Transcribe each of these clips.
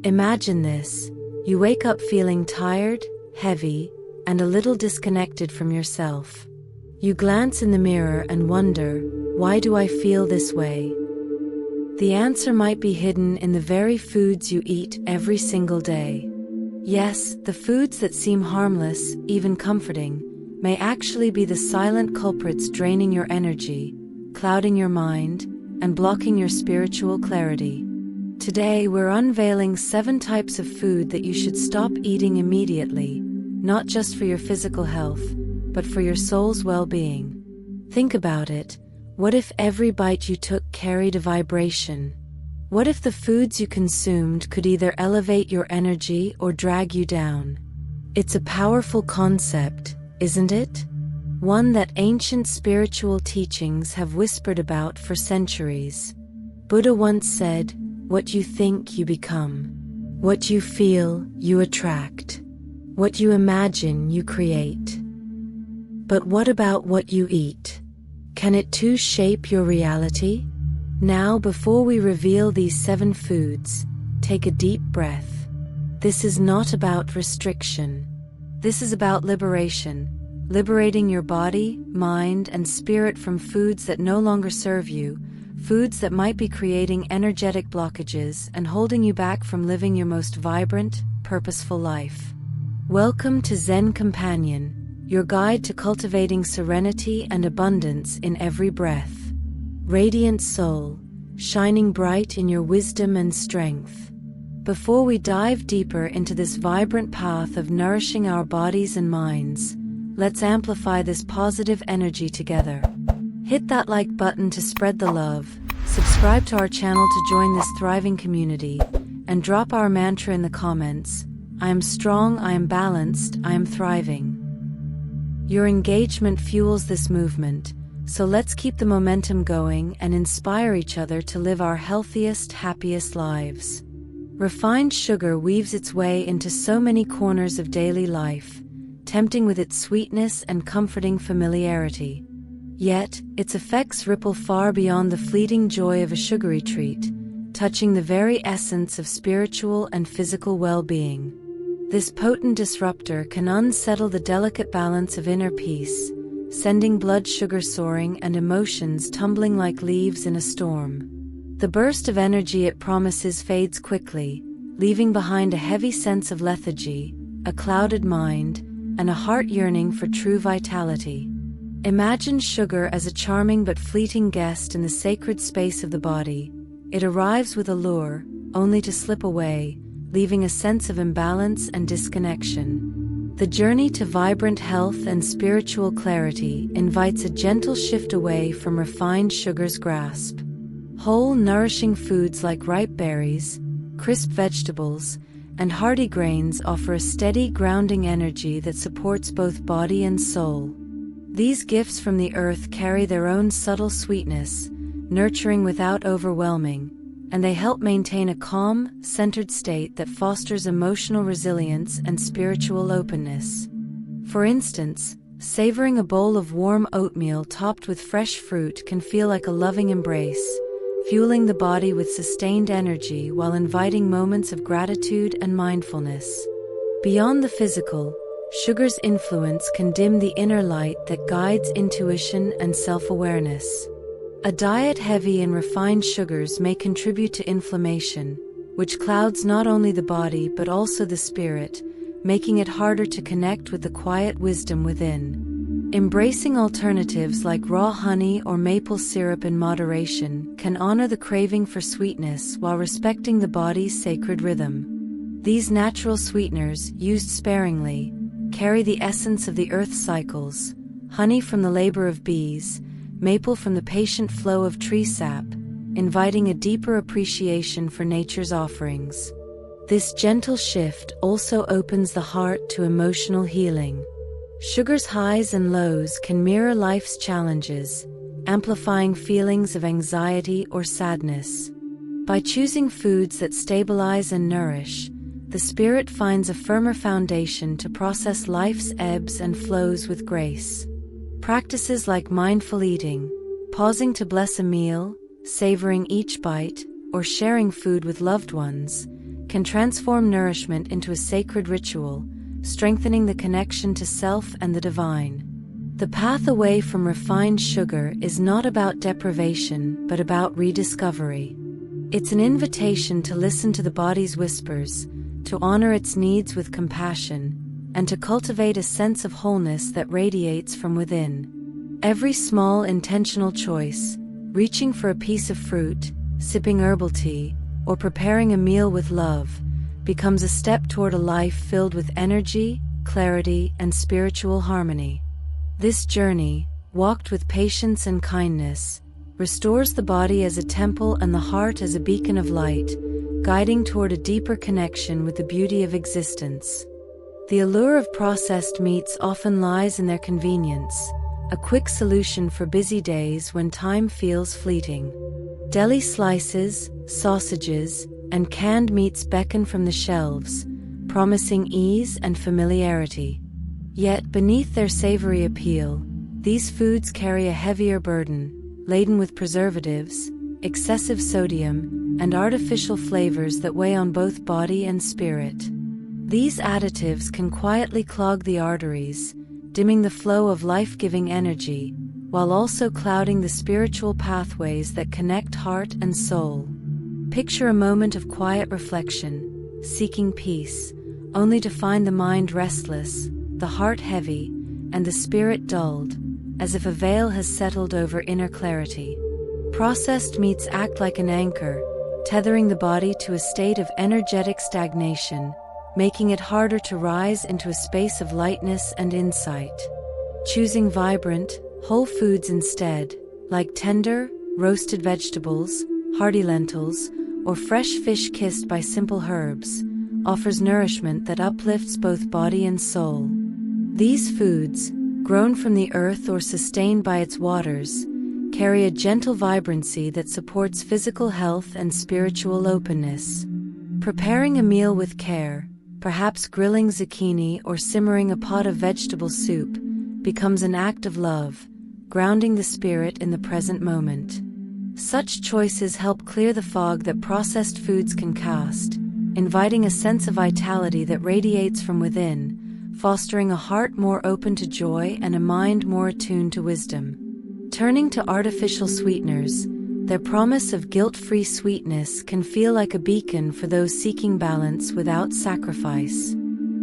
Imagine this. You wake up feeling tired, heavy, and a little disconnected from yourself. You glance in the mirror and wonder, why do I feel this way? The answer might be hidden in the very foods you eat every single day. Yes, the foods that seem harmless, even comforting, may actually be the silent culprits draining your energy, clouding your mind, and blocking your spiritual clarity. Today we're unveiling 7 types of food that you should stop eating immediately, not just for your physical health, but for your soul's well-being. Think about it. What if every bite you took carried a vibration? What if the foods you consumed could either elevate your energy or drag you down? It's a powerful concept, isn't it? One that ancient spiritual teachings have whispered about for centuries. Buddha once said, "What you think, you become. What you feel, you attract. What you imagine, you create." But what about what you eat? Can it too shape your reality? Now, before we reveal these 7 foods, take a deep breath. This is not about restriction. This is about liberation. Liberating your body, mind, and spirit from foods that no longer serve you, foods that might be creating energetic blockages and holding you back from living your most vibrant, purposeful life. Welcome to Zen Companion, your guide to cultivating serenity and abundance in every breath. Radiant soul, shining bright in your wisdom and strength. Before we dive deeper into this vibrant path of nourishing our bodies and minds, let's amplify this positive energy together. Hit that like button to spread the love, subscribe to our channel to join this thriving community, and drop our mantra in the comments. I am strong, I am balanced, I am thriving. Your engagement fuels this movement, so let's keep the momentum going and inspire each other to live our healthiest, happiest lives. Refined sugar weaves its way into so many corners of daily life, tempting with its sweetness and comforting familiarity. Yet, its effects ripple far beyond the fleeting joy of a sugary treat, touching the very essence of spiritual and physical well-being. This potent disruptor can unsettle the delicate balance of inner peace, sending blood sugar soaring and emotions tumbling like leaves in a storm. The burst of energy it promises fades quickly, leaving behind a heavy sense of lethargy, a clouded mind, and a heart yearning for true vitality. Imagine sugar as a charming but fleeting guest in the sacred space of the body. It arrives with allure, only to slip away, leaving a sense of imbalance and disconnection. The journey to vibrant health and spiritual clarity invites a gentle shift away from refined sugar's grasp. Whole, nourishing foods like ripe berries, crisp vegetables, and hearty grains offer a steady, grounding energy that supports both body and soul. These gifts from the earth carry their own subtle sweetness, nurturing without overwhelming, and they help maintain a calm, centered state that fosters emotional resilience and spiritual openness. For instance, savoring a bowl of warm oatmeal topped with fresh fruit can feel like a loving embrace, fueling the body with sustained energy while inviting moments of gratitude and mindfulness. Beyond the physical, sugar's influence can dim the inner light that guides intuition and self-awareness. A diet heavy in refined sugars may contribute to inflammation, which clouds not only the body but also the spirit, making it harder to connect with the quiet wisdom within. Embracing alternatives like raw honey or maple syrup in moderation can honor the craving for sweetness while respecting the body's sacred rhythm. These natural sweeteners, used sparingly, carry the essence of the earth's cycles: honey from the labor of bees, maple from the patient flow of tree sap, inviting a deeper appreciation for nature's offerings. This gentle shift also opens the heart to emotional healing. Sugar's highs and lows can mirror life's challenges, amplifying feelings of anxiety or sadness. By choosing foods that stabilize and nourish, the spirit finds a firmer foundation to process life's ebbs and flows with grace. Practices like mindful eating, pausing to bless a meal, savoring each bite, or sharing food with loved ones can transform nourishment into a sacred ritual, strengthening the connection to self and the divine. The path away from refined sugar is not about deprivation, but about rediscovery. It's an invitation to listen to the body's whispers, to honor its needs with compassion, and to cultivate a sense of wholeness that radiates from within. Every small, intentional choice, reaching for a piece of fruit, sipping herbal tea, or preparing a meal with love, becomes a step toward a life filled with energy, clarity, and spiritual harmony. This journey, walked with patience and kindness, restores the body as a temple and the heart as a beacon of light, guiding toward a deeper connection with the beauty of existence. The allure of processed meats often lies in their convenience, a quick solution for busy days when time feels fleeting. Deli slices, sausages, and canned meats beckon from the shelves, promising ease and familiarity. Yet, beneath their savory appeal, these foods carry a heavier burden, laden with preservatives, excessive sodium, and artificial flavors that weigh on both body and spirit. These additives can quietly clog the arteries, dimming the flow of life-giving energy, while also clouding the spiritual pathways that connect heart and soul. Picture a moment of quiet reflection, seeking peace, only to find the mind restless, the heart heavy, and the spirit dulled, as if a veil has settled over inner clarity. Processed meats act like an anchor, tethering the body to a state of energetic stagnation, making it harder to rise into a space of lightness and insight. Choosing vibrant, whole foods instead, like tender, roasted vegetables, hearty lentils, or fresh fish kissed by simple herbs, offers nourishment that uplifts both body and soul. These foods, grown from the earth or sustained by its waters, carry a gentle vibrancy that supports physical health and spiritual openness. Preparing a meal with care, perhaps grilling zucchini or simmering a pot of vegetable soup, becomes an act of love, grounding the spirit in the present moment. Such choices help clear the fog that processed foods can cast, inviting a sense of vitality that radiates from within, fostering a heart more open to joy and a mind more attuned to wisdom. Turning to artificial sweeteners, their promise of guilt-free sweetness can feel like a beacon for those seeking balance without sacrifice.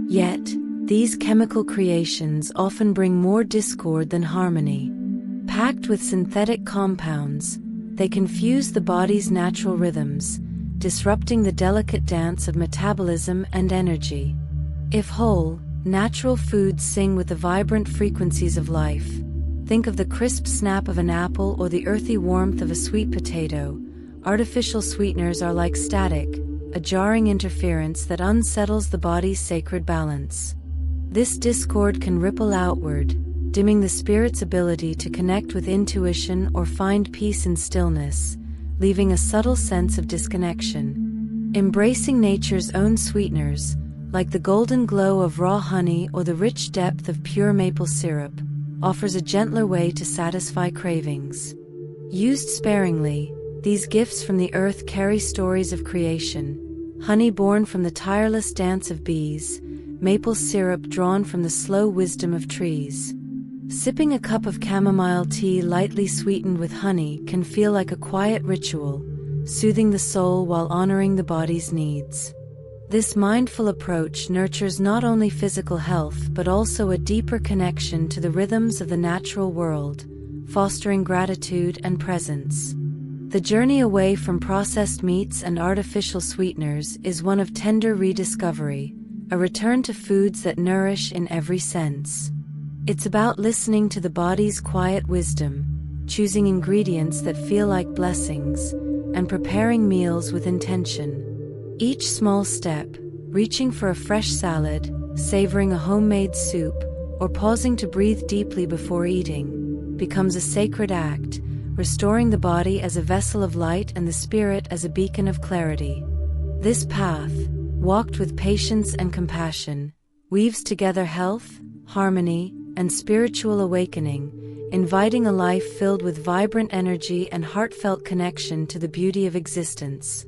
Yet, these chemical creations often bring more discord than harmony. Packed with synthetic compounds, they confuse the body's natural rhythms, disrupting the delicate dance of metabolism and energy. If whole, natural foods sing with the vibrant frequencies of life, think of the crisp snap of an apple or the earthy warmth of a sweet potato. Artificial sweeteners are like static, a jarring interference that unsettles the body's sacred balance. This discord can ripple outward, dimming the spirit's ability to connect with intuition or find peace in stillness, leaving a subtle sense of disconnection. Embracing nature's own sweeteners, like the golden glow of raw honey or the rich depth of pure maple syrup, offers a gentler way to satisfy cravings. Used sparingly, these gifts from the earth carry stories of creation: honey born from the tireless dance of bees, maple syrup drawn from the slow wisdom of trees. Sipping a cup of chamomile tea lightly sweetened with honey can feel like a quiet ritual, soothing the soul while honoring the body's needs. This mindful approach nurtures not only physical health but also a deeper connection to the rhythms of the natural world, fostering gratitude and presence. The journey away from processed meats and artificial sweeteners is one of tender rediscovery, a return to foods that nourish in every sense. It's about listening to the body's quiet wisdom, choosing ingredients that feel like blessings, and preparing meals with intention. Each small step, reaching for a fresh salad, savoring a homemade soup, or pausing to breathe deeply before eating, becomes a sacred act, restoring the body as a vessel of light and the spirit as a beacon of clarity. This path, walked with patience and compassion, weaves together health, harmony, and spiritual awakening, inviting a life filled with vibrant energy and heartfelt connection to the beauty of existence.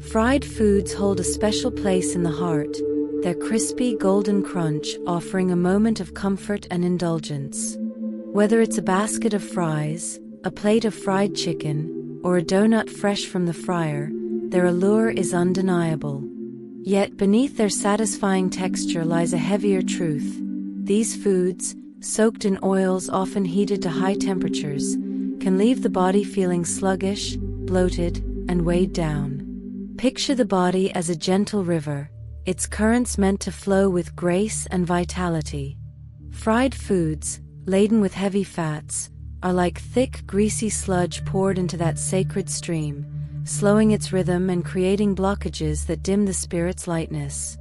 Fried foods hold a special place in the heart, their crispy golden crunch offering a moment of comfort and indulgence. Whether it's a basket of fries, a plate of fried chicken, or a donut fresh from the fryer, their allure is undeniable. Yet beneath their satisfying texture lies a heavier truth. These foods, soaked in oils often heated to high temperatures, can leave the body feeling sluggish, bloated, and weighed down. Picture the body as a gentle river, its currents meant to flow with grace and vitality. Fried foods, laden with heavy fats, are like thick, greasy sludge poured into that sacred stream, slowing its rhythm and creating blockages that dim the spirit's lightness.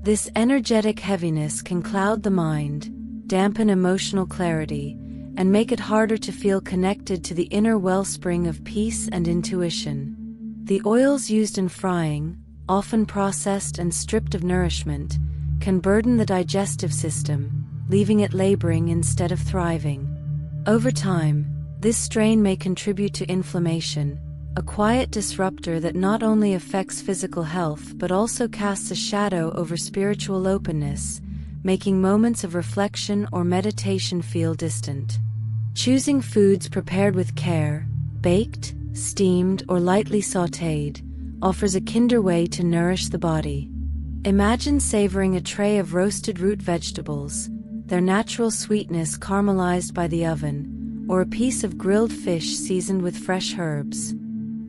This energetic heaviness can cloud the mind, dampen emotional clarity, and make it harder to feel connected to the inner wellspring of peace and intuition. The oils used in frying, often processed and stripped of nourishment, can burden the digestive system, leaving it laboring instead of thriving. Over time, this strain may contribute to inflammation, a quiet disruptor that not only affects physical health but also casts a shadow over spiritual openness, making moments of reflection or meditation feel distant. Choosing foods prepared with care, baked, steamed, or lightly sautéed, offers a kinder way to nourish the body. Imagine savoring a tray of roasted root vegetables, their natural sweetness caramelized by the oven, or a piece of grilled fish seasoned with fresh herbs.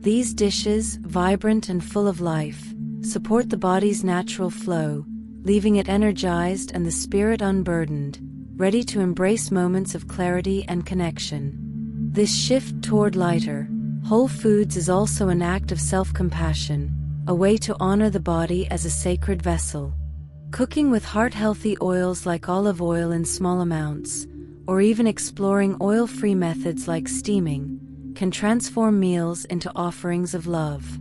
These dishes, vibrant and full of life, support the body's natural flow, leaving it energized and the spirit unburdened, ready to embrace moments of clarity and connection. This shift toward lighter, whole foods is also an act of self-compassion, a way to honor the body as a sacred vessel. Cooking with heart-healthy oils like olive oil in small amounts, or even exploring oil-free methods like steaming, can transform meals into offerings of love.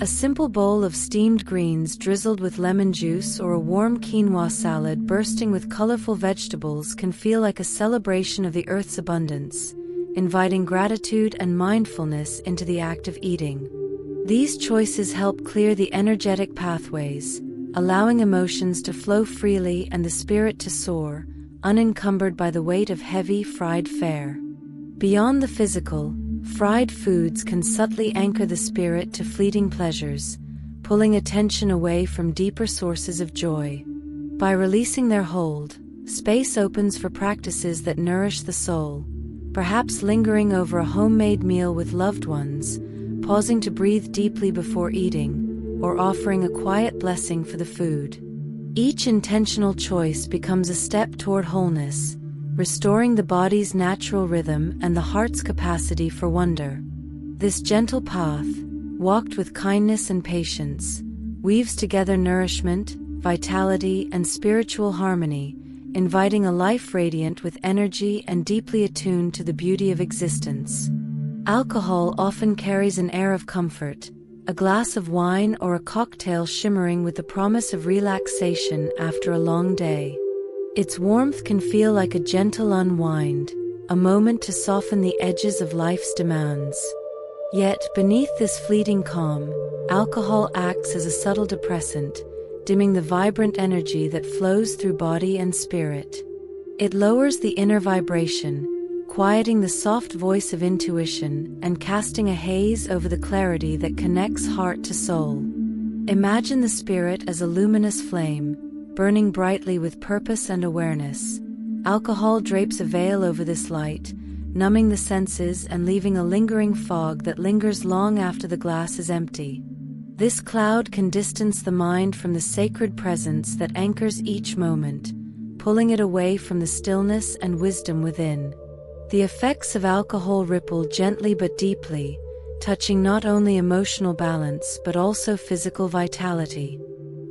A simple bowl of steamed greens drizzled with lemon juice or a warm quinoa salad bursting with colorful vegetables can feel like a celebration of the earth's abundance, inviting gratitude and mindfulness into the act of eating. These choices help clear the energetic pathways, allowing emotions to flow freely and the spirit to soar, unencumbered by the weight of heavy fried fare. Beyond the physical, fried foods can subtly anchor the spirit to fleeting pleasures, pulling attention away from deeper sources of joy. By releasing their hold, space opens for practices that nourish the soul, perhaps lingering over a homemade meal with loved ones, pausing to breathe deeply before eating, or offering a quiet blessing for the food. Each intentional choice becomes a step toward wholeness, restoring the body's natural rhythm and the heart's capacity for wonder. This gentle path, walked with kindness and patience, weaves together nourishment, vitality, and spiritual harmony, inviting a life radiant with energy and deeply attuned to the beauty of existence. Alcohol often carries an air of comfort, a glass of wine or a cocktail shimmering with the promise of relaxation after a long day. Its warmth can feel like a gentle unwind, a moment to soften the edges of life's demands. Yet, beneath this fleeting calm, alcohol acts as a subtle depressant, dimming the vibrant energy that flows through body and spirit. It lowers the inner vibration, quieting the soft voice of intuition and casting a haze over the clarity that connects heart to soul. Imagine the spirit as a luminous flame, burning brightly with purpose and awareness. Alcohol drapes a veil over this light, numbing the senses and leaving a lingering fog that lingers long after the glass is empty. This cloud can distance the mind from the sacred presence that anchors each moment, pulling it away from the stillness and wisdom within. The effects of alcohol ripple gently but deeply, touching not only emotional balance but also physical vitality.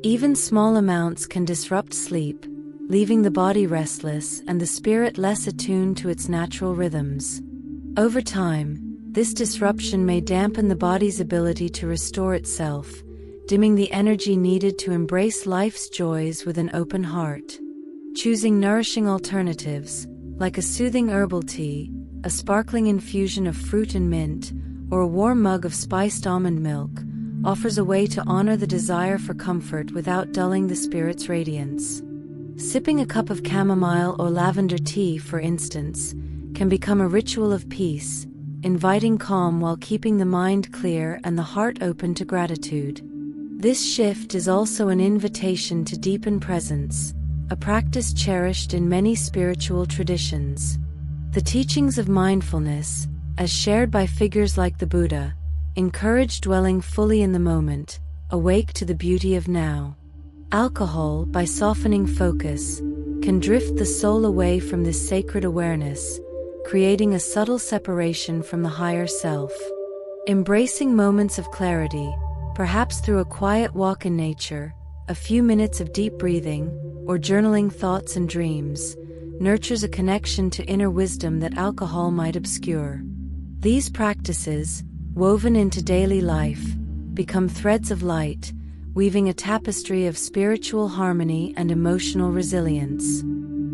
Even small amounts can disrupt sleep, leaving the body restless and the spirit less attuned to its natural rhythms. Over time, this disruption may dampen the body's ability to restore itself, dimming the energy needed to embrace life's joys with an open heart. Choosing nourishing alternatives, like a soothing herbal tea, a sparkling infusion of fruit and mint, or a warm mug of spiced almond milk, offers a way to honor the desire for comfort without dulling the spirit's radiance. Sipping a cup of chamomile or lavender tea, for instance, can become a ritual of peace, inviting calm while keeping the mind clear and the heart open to gratitude. This shift is also an invitation to deepen presence, a practice cherished in many spiritual traditions. The teachings of mindfulness, as shared by figures like the Buddha, encourage dwelling fully in the moment, awake to the beauty of now. Alcohol, by softening focus, can drift the soul away from this sacred awareness, creating a subtle separation from the higher self. Embracing moments of clarity, perhaps through a quiet walk in nature, a few minutes of deep breathing, or journaling thoughts and dreams, nurtures a connection to inner wisdom that alcohol might obscure. These practices, woven into daily life, become threads of light, weaving a tapestry of spiritual harmony and emotional resilience.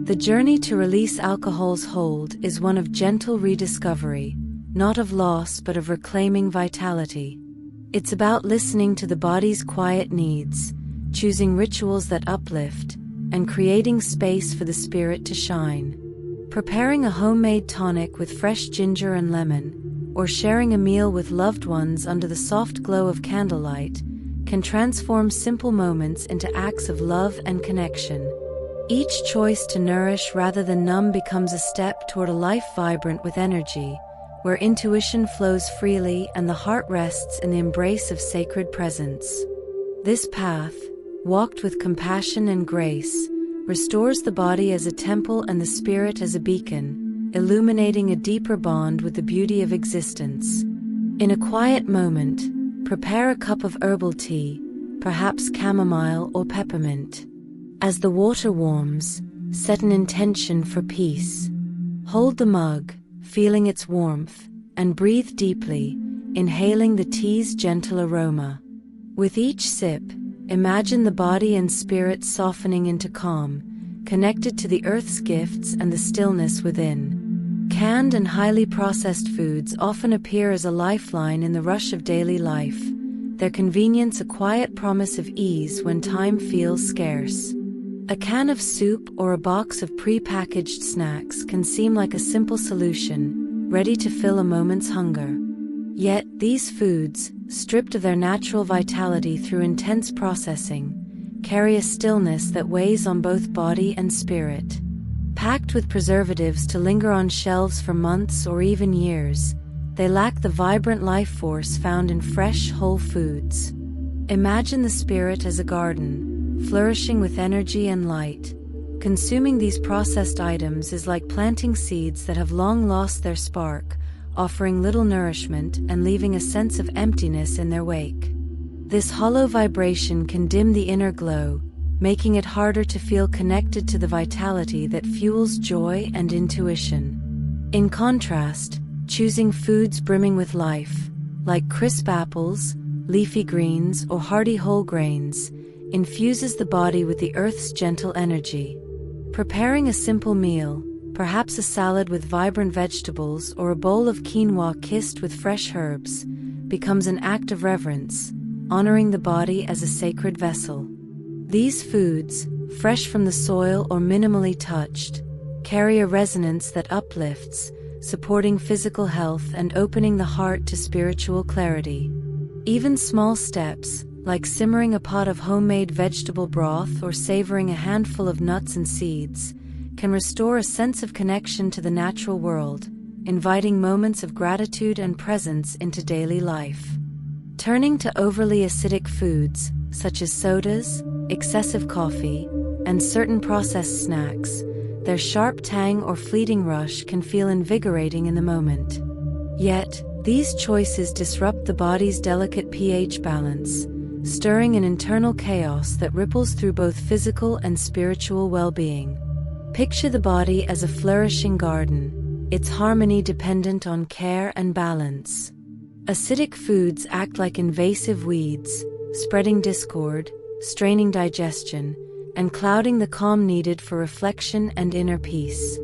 The journey to release alcohol's hold is one of gentle rediscovery, not of loss but of reclaiming vitality. It's about listening to the body's quiet needs, choosing rituals that uplift, and creating space for the spirit to shine. Preparing a homemade tonic with fresh ginger and lemon, or sharing a meal with loved ones under the soft glow of candlelight, can transform simple moments into acts of love and connection. Each choice to nourish rather than numb becomes a step toward a life vibrant with energy, where intuition flows freely and the heart rests in the embrace of sacred presence. This path, walked with compassion and grace, restores the body as a temple and the spirit as a beacon, illuminating a deeper bond with the beauty of existence. In a quiet moment, prepare a cup of herbal tea, perhaps chamomile or peppermint. As the water warms, set an intention for peace. Hold the mug, feeling its warmth, and breathe deeply, inhaling the tea's gentle aroma. With each sip, imagine the body and spirit softening into calm, connected to the earth's gifts and the stillness within. Canned and highly processed foods often appear as a lifeline in the rush of daily life, their convenience a quiet promise of ease when time feels scarce. A can of soup or a box of pre-packaged snacks can seem like a simple solution, ready to fill a moment's hunger. Yet, these foods, stripped of their natural vitality through intense processing, carry a stillness that weighs on both body and spirit. Packed with preservatives to linger on shelves for months or even years, they lack the vibrant life force found in fresh, whole foods. Imagine the spirit as a garden, flourishing with energy and light. Consuming these processed items is like planting seeds that have long lost their spark, offering little nourishment and leaving a sense of emptiness in their wake. This hollow vibration can dim the inner glow, making it harder to feel connected to the vitality that fuels joy and intuition. In contrast, choosing foods brimming with life, like crisp apples, leafy greens, or hearty whole grains, infuses the body with the earth's gentle energy. Preparing a simple meal, perhaps a salad with vibrant vegetables or a bowl of quinoa kissed with fresh herbs, becomes an act of reverence, honoring the body as a sacred vessel. These foods, fresh from the soil or minimally touched, carry a resonance that uplifts, supporting physical health and opening the heart to spiritual clarity. Even small steps, like simmering a pot of homemade vegetable broth or savoring a handful of nuts and seeds, can restore a sense of connection to the natural world, inviting moments of gratitude and presence into daily life. Turning to overly acidic foods, such as sodas, excessive coffee, and certain processed snacks, their sharp tang or fleeting rush can feel invigorating in the moment. Yet, these choices disrupt the body's delicate pH balance, stirring an internal chaos that ripples through both physical and spiritual well-being. Picture the body as a flourishing garden, its harmony dependent on care and balance. Acidic foods act like invasive weeds, spreading discord, straining digestion, and clouding the calm needed for reflection and inner peace.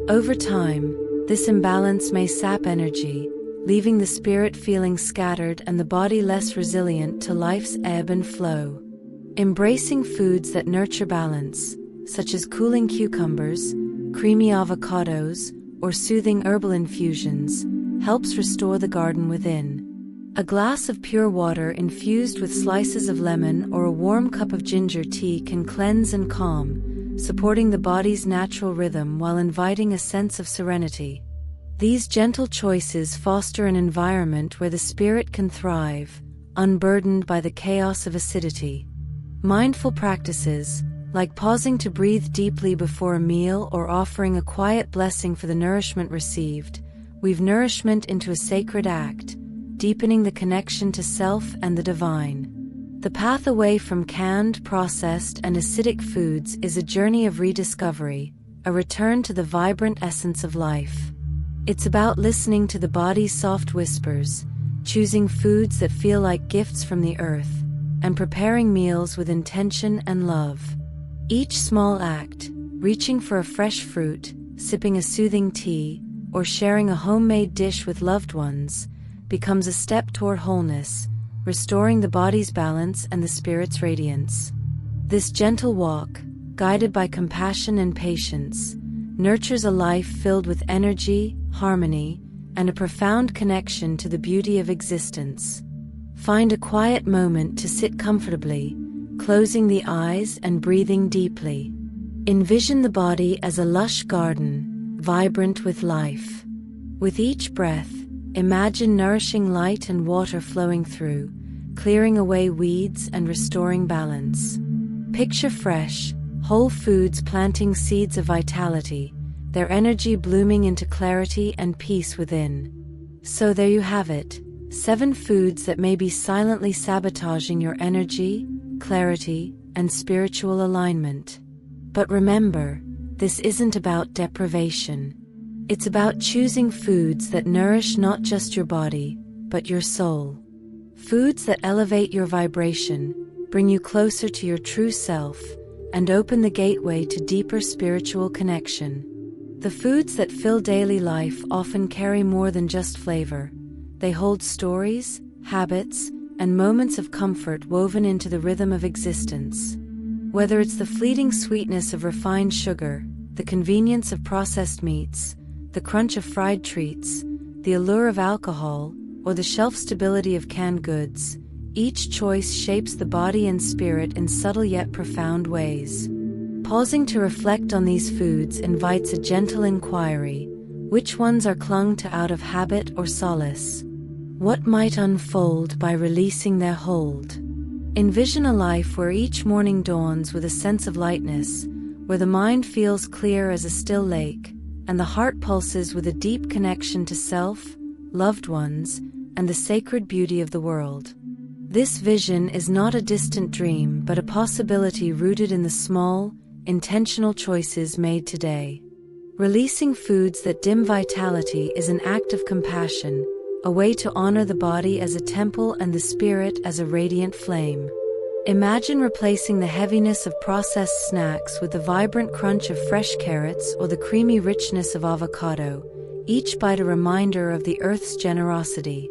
Over time, this imbalance may sap energy, leaving the spirit feeling scattered and the body less resilient to life's ebb and flow. Embracing foods that nurture balance, such as cooling cucumbers, creamy avocados, or soothing herbal infusions, helps restore the garden within. A glass of pure water infused with slices of lemon or a warm cup of ginger tea can cleanse and calm, supporting the body's natural rhythm while inviting a sense of serenity. These gentle choices foster an environment where the spirit can thrive, unburdened by the chaos of acidity. Mindful practices, like pausing to breathe deeply before a meal or offering a quiet blessing for the nourishment received, weave nourishment into a sacred act, deepening the connection to self and the divine. The path away from canned, processed, and acidic foods is a journey of rediscovery, a return to the vibrant essence of life. It's about listening to the body's soft whispers, choosing foods that feel like gifts from the earth, and preparing meals with intention and love. Each small act, reaching for a fresh fruit, sipping a soothing tea, or sharing a homemade dish with loved ones, becomes a step toward wholeness, restoring the body's balance and the spirit's radiance. This gentle walk, guided by compassion and patience, nurtures a life filled with energy, harmony, and a profound connection to the beauty of existence. Find a quiet moment to sit comfortably, closing the eyes and breathing deeply. Envision the body as a lush garden, vibrant with life. With each breath, imagine nourishing light and water flowing through, clearing away weeds and restoring balance. Picture fresh, whole foods planting seeds of vitality, their energy blooming into clarity and peace within. So there you have it, 7 foods that may be silently sabotaging your energy, clarity, and spiritual alignment. But remember, this isn't about deprivation. It's about choosing foods that nourish not just your body, but your soul. Foods that elevate your vibration, bring you closer to your true self, and open the gateway to deeper spiritual connection. The foods that fill daily life often carry more than just flavor. They hold stories, habits, and moments of comfort woven into the rhythm of existence. Whether it's the fleeting sweetness of refined sugar, the convenience of processed meats, the crunch of fried treats, the allure of alcohol, or the shelf stability of canned goods, each choice shapes the body and spirit in subtle yet profound ways. Pausing to reflect on these foods invites a gentle inquiry. Which ones are clung to out of habit or solace? What might unfold by releasing their hold? Envision a life where each morning dawns with a sense of lightness, where the mind feels clear as a still lake, and the heart pulses with a deep connection to self, loved ones, and the sacred beauty of the world. This vision is not a distant dream but a possibility rooted in the small, intentional choices made today. Releasing foods that dim vitality is an act of compassion, a way to honor the body as a temple and the spirit as a radiant flame. Imagine replacing the heaviness of processed snacks with the vibrant crunch of fresh carrots or the creamy richness of avocado, each bite a reminder of the earth's generosity.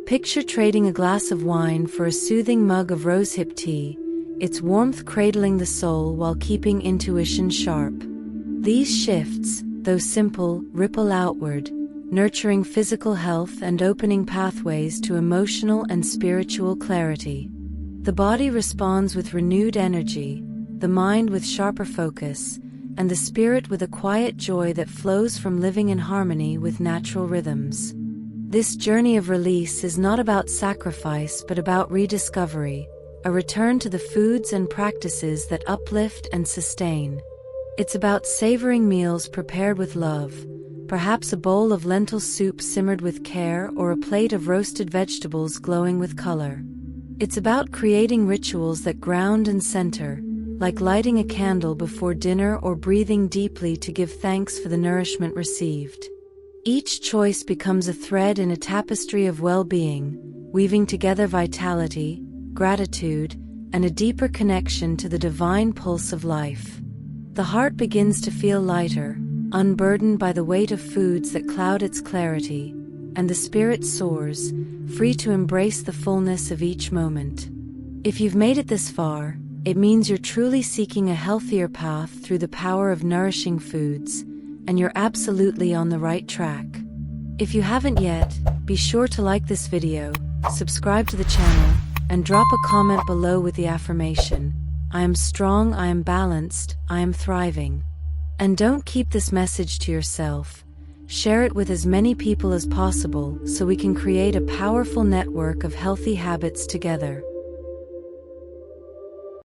Picture trading a glass of wine for a soothing mug of rosehip tea, its warmth cradling the soul while keeping intuition sharp. These shifts, though simple, ripple outward, nurturing physical health and opening pathways to emotional and spiritual clarity. The body responds with renewed energy, the mind with sharper focus, and the spirit with a quiet joy that flows from living in harmony with natural rhythms. This journey of release is not about sacrifice but about rediscovery, a return to the foods and practices that uplift and sustain. It's about savoring meals prepared with love, perhaps a bowl of lentil soup simmered with care or a plate of roasted vegetables glowing with color. It's about creating rituals that ground and center, like lighting a candle before dinner or breathing deeply to give thanks for the nourishment received. Each choice becomes a thread in a tapestry of well-being, weaving together vitality, gratitude, and a deeper connection to the divine pulse of life. The heart begins to feel lighter, unburdened by the weight of foods that cloud its clarity, and the spirit soars, free to embrace the fullness of each moment. If you've made it this far, it means you're truly seeking a healthier path through the power of nourishing foods, and you're absolutely on the right track. If you haven't yet, be sure to like this video, subscribe to the channel, and drop a comment below with the affirmation, "I am strong, I am balanced, I am thriving." And don't keep this message to yourself. Share it with as many people as possible so we can create a powerful network of healthy habits together.